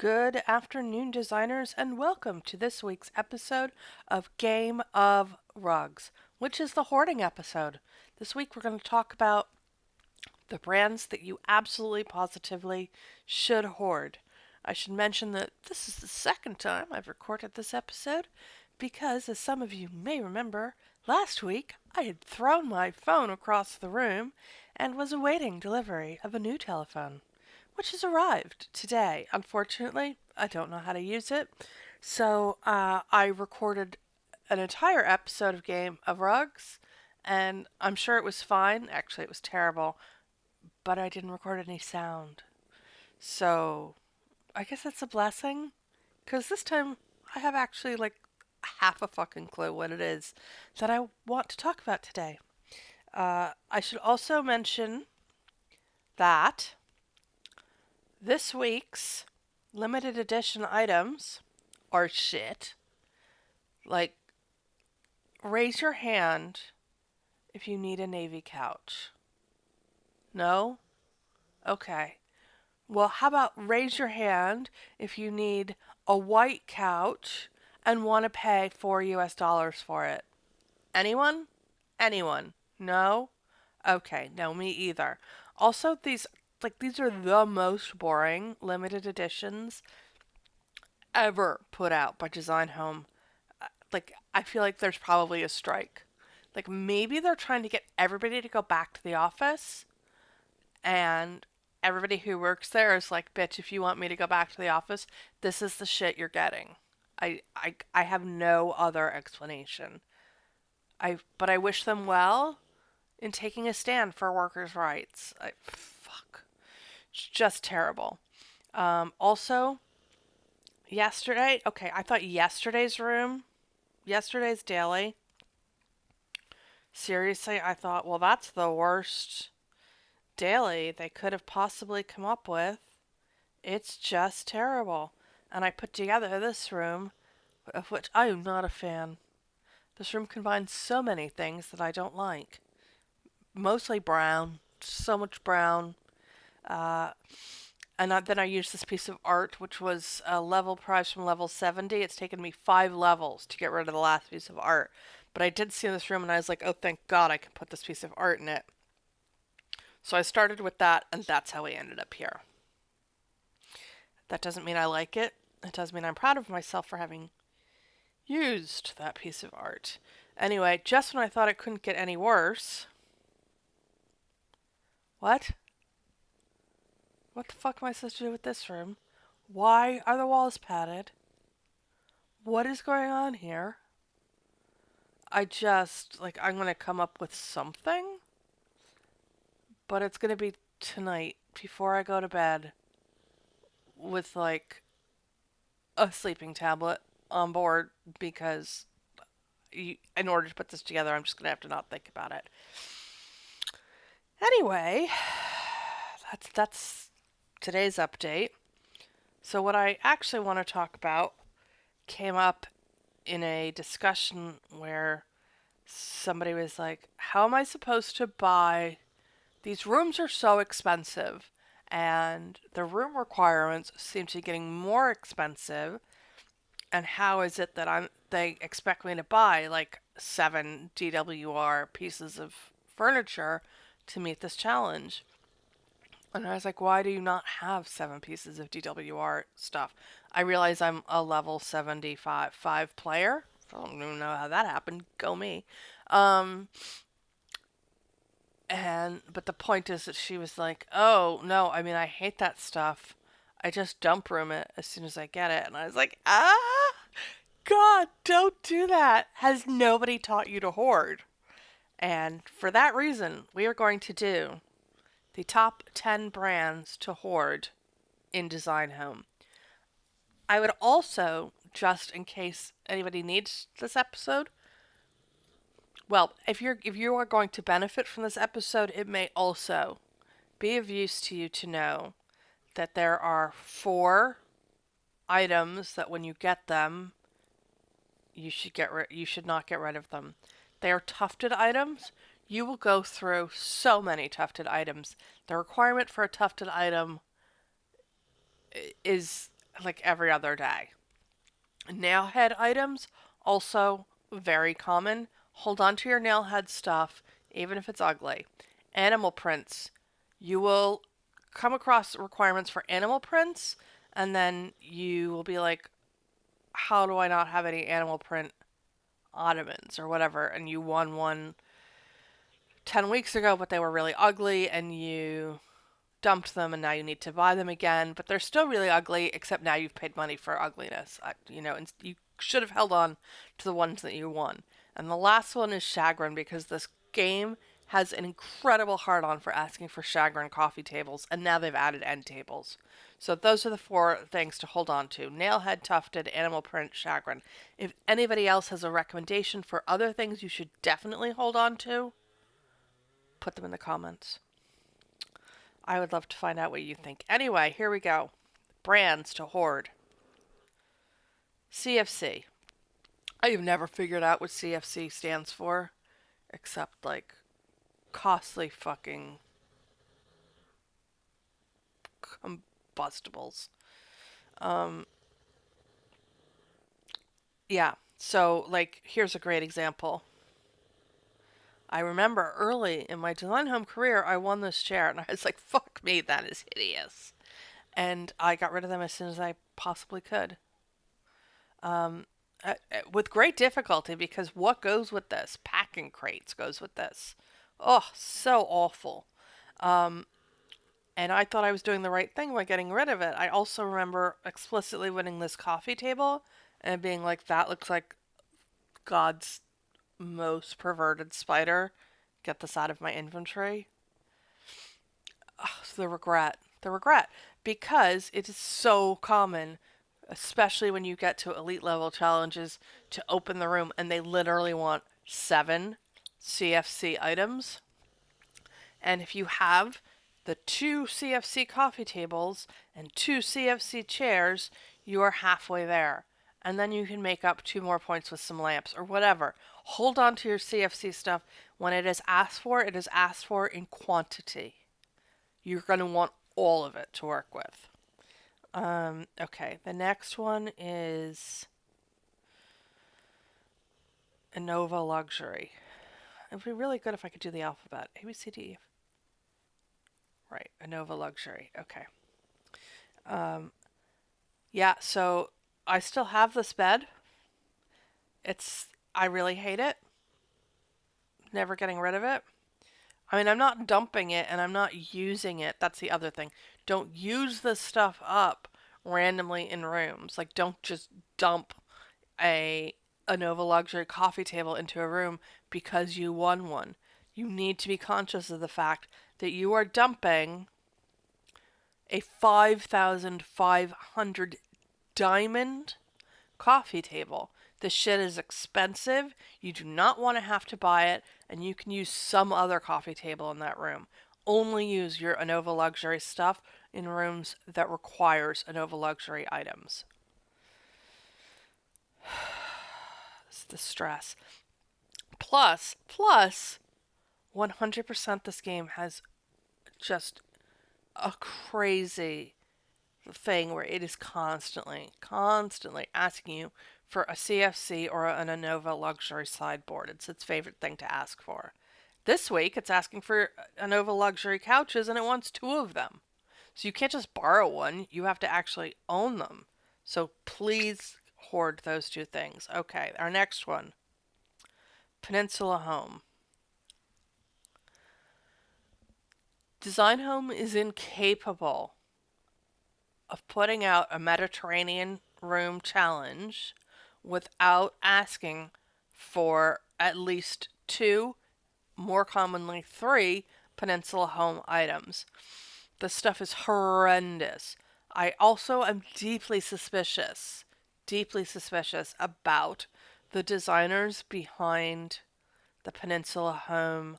Good afternoon, designers, and welcome to this week's episode of Game of Rugs, which is the hoarding episode. This week we're going to talk about the brands that you absolutely positively should hoard. I should mention that this is the second time I've recorded this episode because, as some of you may remember, last week I had thrown my phone across the room and was awaiting delivery of a new telephone, which has arrived today. Unfortunately, I don't know how to use it, so I recorded an entire episode of Game of Rugs, and I'm sure it was fine. Actually, it was terrible, but I didn't record any sound. So I guess that's a blessing, because this time I have actually like half a fucking clue what it is that I want to talk about today. I should also mention that this week's limited edition items are shit. Like, raise your hand if you need a navy couch. No? Okay. Well, how about raise your hand if you need a white couch and want to pay $4 for it? Anyone? Anyone? No? Okay, no, me either. Also, these are the most boring limited editions ever put out by Design Home. I feel like there's probably a strike. Like, maybe they're trying to get everybody to go back to the office, and everybody who works there is like, bitch, if you want me to go back to the office, this is the shit you're getting. I have no other explanation. But I wish them well in taking a stand for workers' rights. Fuck. It's just terrible. Also, yesterday, okay, I thought yesterday's daily, seriously, I thought, well, that's the worst daily they could have possibly come up with. It's just terrible. And I put together this room, of which I am not a fan. This room combines so many things that I don't like. Mostly brown, so much brown. Uh, then I used this piece of art, which was a level prize from level 70. It's taken me 5 levels to get rid of the last piece of art. But I did see this room and I was like, oh, thank God I can put this piece of art in it. So I started with that, and that's how we ended up here. That doesn't mean I like it. It does mean I'm proud of myself for having used that piece of art. Anyway, just when I thought it couldn't get any worse... What? What the fuck am I supposed to do with this room? Why are the walls padded? What is going on here? I'm gonna come up with something, but it's gonna be tonight before I go to bed with like a sleeping tablet on board because in order to put this together, I'm just gonna have to not think about it. Anyway, that's today's update. So what I actually want to talk about came up in a discussion where somebody was like, how am I supposed to buy? These rooms are so expensive, and the room requirements seem to be getting more expensive. And how is it that they expect me to buy like 7 DWR pieces of furniture to meet this challenge? And I was like, why do you not have 7 pieces of DWR stuff? I realize I'm a level 75 player. I don't even know how that happened. Go me. But the point is that she was like, oh, no, I mean, I hate that stuff. I just dump room it as soon as I get it. And I was like, God, don't do that. Has nobody taught you to hoard? And for that reason, we are going to do the top 10 brands to hoard in Design Home. I would also, just in case anybody needs this episode, well, if you are going to benefit from this episode, it may also be of use to you to know that there are 4 items that when you get them, you should not get rid of them. They are tufted items. You will go through so many tufted items. The requirement for a tufted item is like every other day. Nailhead items, also very common. Hold on to your nailhead stuff, even if it's ugly. Animal prints. You will come across requirements for animal prints, and then you will be like, how do I not have any animal print ottomans or whatever? And you won one 10 weeks ago, but they were really ugly, and you dumped them and now you need to buy them again, but they're still really ugly, except now you've paid money for ugliness. And you should have held on to the ones that you won. And the last one is shagreen, because this game has an incredible hard on for asking for shagreen coffee tables, and now they've added end tables. So those are the four things to hold on to: nailhead, tufted, animal print, shagreen. If anybody else has a recommendation for other things you should definitely hold on to, put them in the comments. I would love to find out what you think. Anyway, here we go. Brands to hoard. CFC. I've never figured out what CFC stands for, except like costly fucking combustibles. Um, yeah. So, like, here's a great example. I remember early in my design home career, I won this chair, and I was like, fuck me, that is hideous. And I got rid of them as soon as I possibly could. Um, with great difficulty, because what goes with this? Packing crates goes with this. Oh, so awful. Um, and I thought I was doing the right thing by getting rid of it. I also remember explicitly winning this coffee table and being like, that looks like God's most perverted spider. Get this out of my inventory. Ugh, the regret. The regret. Because it is so common, especially when you get to elite level challenges, to open the room and they literally want 7 CFC items. And if you have the 2 CFC coffee tables and 2 CFC chairs, you are halfway there. And then you can make up 2 more points with some lamps or whatever. Hold on to your CFC stuff. When it is asked for, it is asked for in quantity. You're going to want all of it to work with. Okay, the next one is Innova Luxury. It would be really good if I could do the alphabet. A, B, C, D, E. Right, Innova Luxury. Okay. Um, yeah, so I still have this bed. I really hate it. Never getting rid of it. I mean, I'm not dumping it and I'm not using it. That's the other thing. Don't use this stuff up randomly in rooms. Like, don't just dump a Nova Luxury coffee table into a room because you won one. You need to be conscious of the fact that you are dumping a 5,500 diamond coffee table. This shit is expensive. You do not want to have to buy it, and you can use some other coffee table in that room. Only use your Innova Luxury stuff in rooms that requires Innova Luxury items. It's the stress. Plus, 100% this game has just a crazy thing where it is constantly asking you for a CFC or an Innova Luxury sideboard. It's its favorite thing to ask for. This week, it's asking for Innova Luxury couches, and it wants 2 of them. So you can't just borrow one, you have to actually own them. So please hoard those 2 things. Okay, our next one. Penninsula Home. Design Home is incapable of putting out a Mediterranean room challenge without asking for at least 2, more commonly 3, Penninsula Home items. The stuff is horrendous. I also am deeply suspicious about the designers behind the Penninsula Home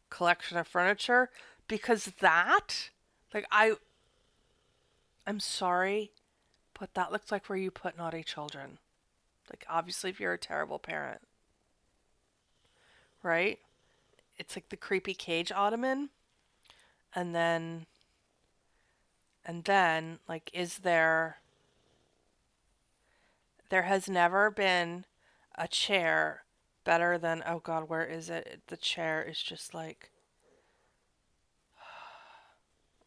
collection of furniture, because I'm sorry, but that looks like where you put naughty children. Like, obviously, if you're a terrible parent, right? It's like the creepy cage ottoman, and then, like, is there There has never been a chair better than, oh God, where is it? The chair is just like,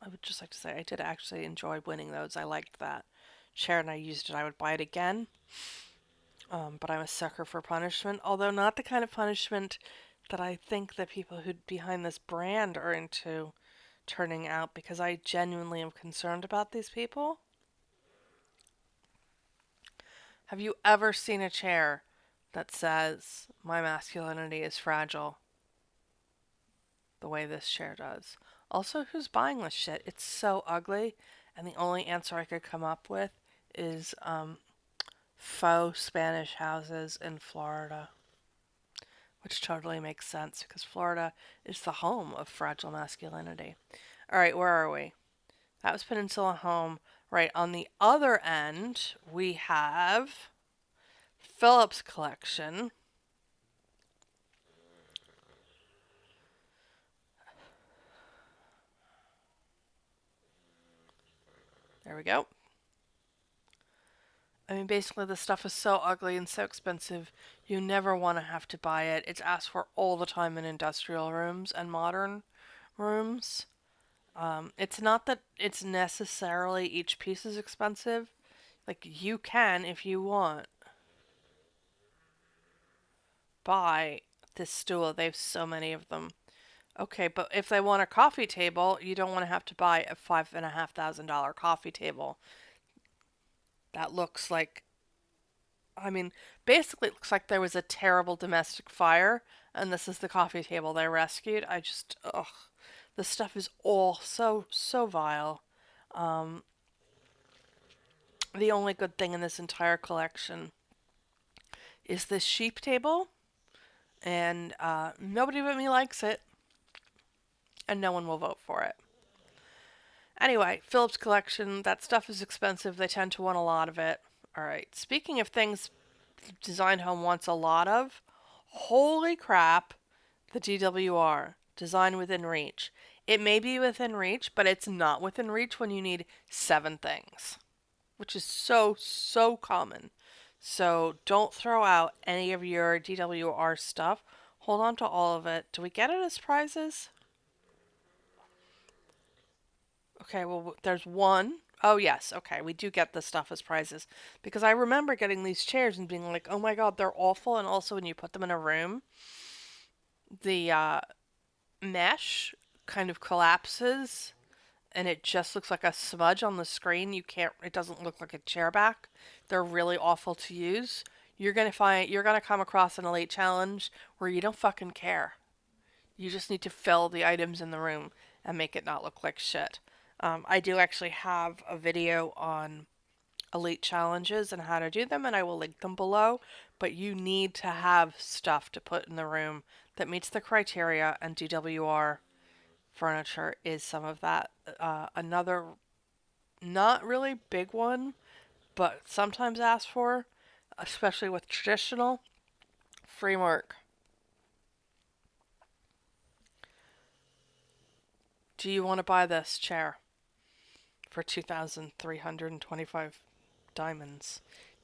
I would just like to say, I did actually enjoy winning those. I liked that chair and I used it. I would buy it again. But I'm a sucker for punishment, although not the kind of punishment that I think the people who behind this brand are into turning out, because I genuinely am concerned about these people. Have you ever seen a chair that says, my masculinity is fragile, the way this chair does? Also, who's buying this shit? It's so ugly, and the only answer I could come up with is faux Spanish houses in Florida, which totally makes sense because Florida is the home of fragile masculinity. All right, where are we? That was Peninsula Home. Right, on the other end, we have Phillips Collection. There we go. I mean, basically, the stuff is so ugly and so expensive, you never want to have to buy it. It's asked for all the time in industrial rooms and modern rooms. It's not that it's necessarily each piece is expensive. Like, you can, if you want, buy this stool. They have so many of them. Okay, but if they want a coffee table, you don't want to have to buy a $5,500 coffee table. That looks like, I mean, basically it looks like there was a terrible domestic fire, and this is the coffee table they rescued. I just, ugh. The stuff is all so vile. Um, the only good thing in this entire collection is this sheep table, and nobody but me likes it, and no one will vote for it. Anyway, Phillips Collection, that stuff is expensive. They tend to want a lot of it. All right, speaking of things Design Home wants a lot of, holy crap, the DWR, Design Within Reach. It may be within reach, but it's not within reach when you need 7 things, which is so common. So don't throw out any of your DWR stuff. Hold on to all of it. Do we get it as prizes? Okay, well, there's one. Oh, yes. Okay, we do get the stuff as prizes. Because I remember getting these chairs and being like, oh my god, they're awful. And also, when you put them in a room, the mesh kind of collapses and it just looks like a smudge on the screen. It doesn't look like a chair back. They're really awful to use. You're gonna come across an elite challenge where you don't fucking care. You just need to fill the items in the room and make it not look like shit. I do actually have a video on elite challenges and how to do them, and I will link them below. But you need to have stuff to put in the room that meets the criteria, and DWR furniture is some of that. Another not really big one, but sometimes asked for, especially with traditional, framework. Do you want to buy this chair for 2,325 diamonds?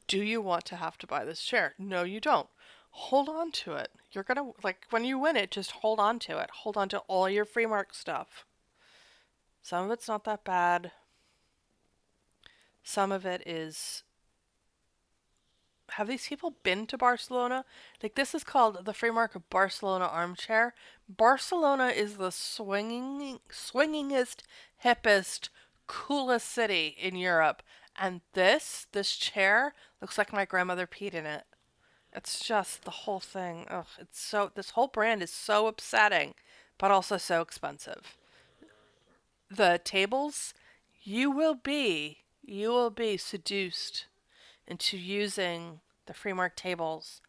Do you want to have to buy this chair? No, you don't. Hold on to it. You're gonna, like, when you win it, just hold on to it. Hold on to all your free mark stuff. Some of it's not that bad. Some of it is. Have these people been to Barcelona? Like, this is called the Free Market Barcelona Armchair. Barcelona is the swingingest, hippest, coolest city in Europe. And this chair looks like my grandmother peed in it. It's just the whole thing. Ugh, this whole brand is so upsetting, but also so expensive. The tables, you will be seduced into using the free mark tables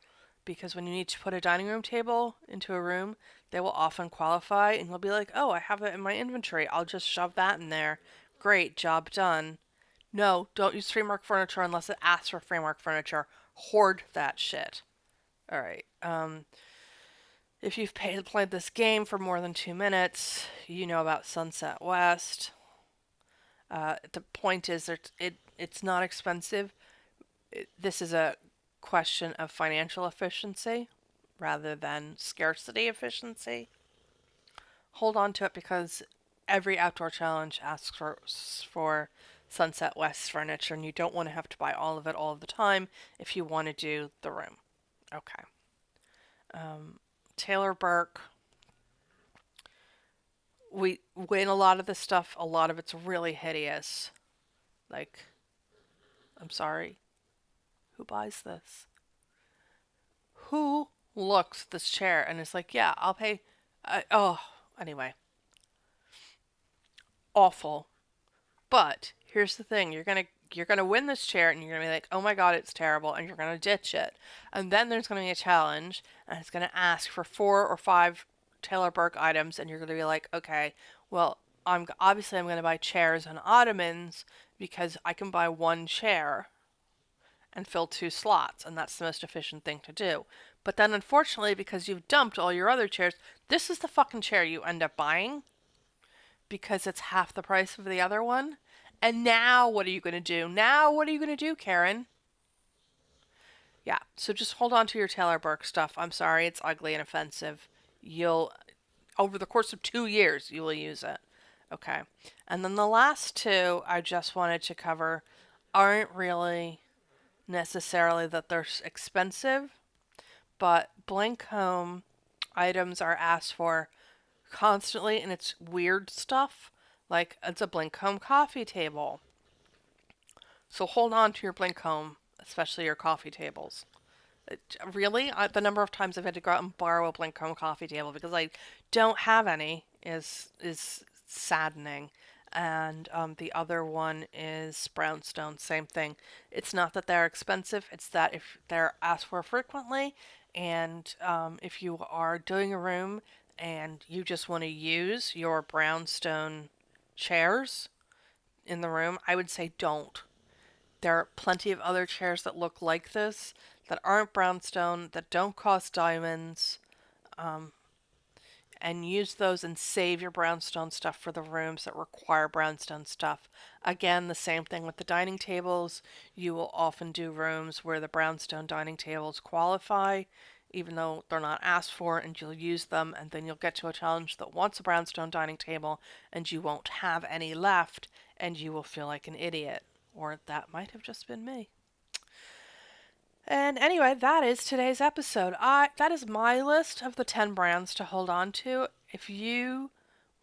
because when you need to put a dining room table into a room, they will often qualify and you'll be like, oh, I have it in my inventory. I'll just shove that in there. Great, job done. No, don't use free mark furniture unless it asks for free mark furniture. Hoard that shit. All right. If you've played this game for more than 2 minutes, you know about Sunset West. The point is, it's not expensive. This is a question of financial efficiency rather than scarcity efficiency. Hold on to it because every outdoor challenge asks for Sunset West furniture, and you don't want to have to buy all of it all of the time if you want to do the room. Okay. Taylor Burke. We win a lot of this stuff. A lot of it's really hideous. Like, I'm sorry. Who buys this? Who looks at this chair and is like, yeah, I'll pay. Anyway, awful. But here's the thing: you're gonna win this chair, and you're gonna be like, oh my god, it's terrible, and you're gonna ditch it. And then there's gonna be a challenge, and it's gonna ask for 4 or 5 Taylor Burke items, and you're gonna be like, okay, well, I'm gonna buy chairs and ottomans because I can buy one chair and fill 2 slots, and that's the most efficient thing to do. But then, unfortunately, because you've dumped all your other chairs, this is the fucking chair you end up buying because it's half the price of the other one. And now what are you going to do? Now what are you going to do, Karen? Yeah, so just hold on to your Taylor Burke stuff. I'm sorry, it's ugly and offensive. You'll, over the course of 2 years, you will use it. Okay. And then the last two I just wanted to cover aren't really necessarily that they're expensive, but blank home items are asked for constantly, and it's weird stuff. Like, it's a blank home coffee table. So hold on to your blink home, especially your coffee tables. Really, the number of times I've had to go out and borrow a blink home coffee table because I don't have any is saddening. And the other one is brownstone. Same thing. It's not that they're expensive; it's that if they're asked for frequently, and if you are doing a room and you just want to use your brownstone chairs in the room, I would say don't. There are plenty of other chairs that look like this that aren't brownstone, that don't cost diamonds, and use those and save your brownstone stuff for the rooms that require brownstone stuff. Again, the same thing with the dining tables. You will often do rooms where the brownstone dining tables qualify, even though they're not asked for, and you'll use them, and then you'll get to a challenge that wants a brownstone dining table, and you won't have any left, and you will feel like an idiot. Or that might have just been me. And anyway, that is today's episode. That is my list of the 10 brands to hold on to. If you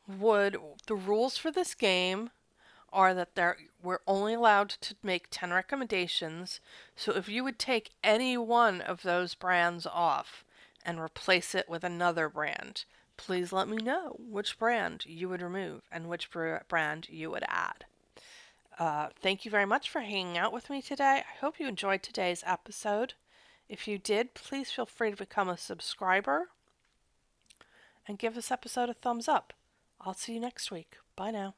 would, the rules for this game are that we're only allowed to make 10 recommendations. So if you would take any one of those brands off and replace it with another brand, please let me know which brand you would remove and which brand you would add. Thank you very much for hanging out with me today. I hope you enjoyed today's episode. If you did, please feel free to become a subscriber and give this episode a thumbs up. I'll see you next week. Bye now.